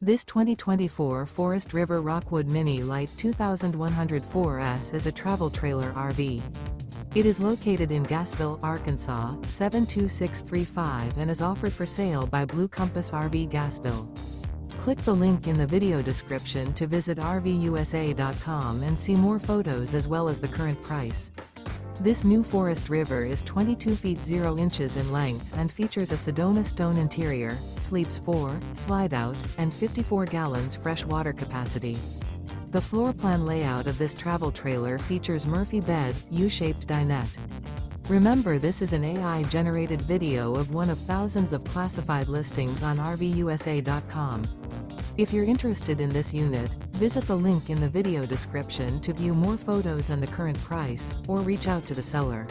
This 2024 Forest River Rockwood Mini Lite 2104S is a travel trailer RV. It is located in Gassville, Arkansas, 72635 and is offered for sale by Blue Compass RV Gassville. Click the link in the video description to visit RVUSA.com and see more photos as well as the current price. This new Forest River is 22 feet 0 inches in length and features a SEDONA-STONE interior, sleeps 4, Slideout, and 54 gallons fresh water capacity. The floor plan layout of this travel trailer features Murphy bed, U-shaped dinette. Remember, this is an AI-generated video of one of thousands of classified listings on RVUSA.com. If you're interested in this unit, visit the link in the video description to view more photos and the current price, or reach out to the seller.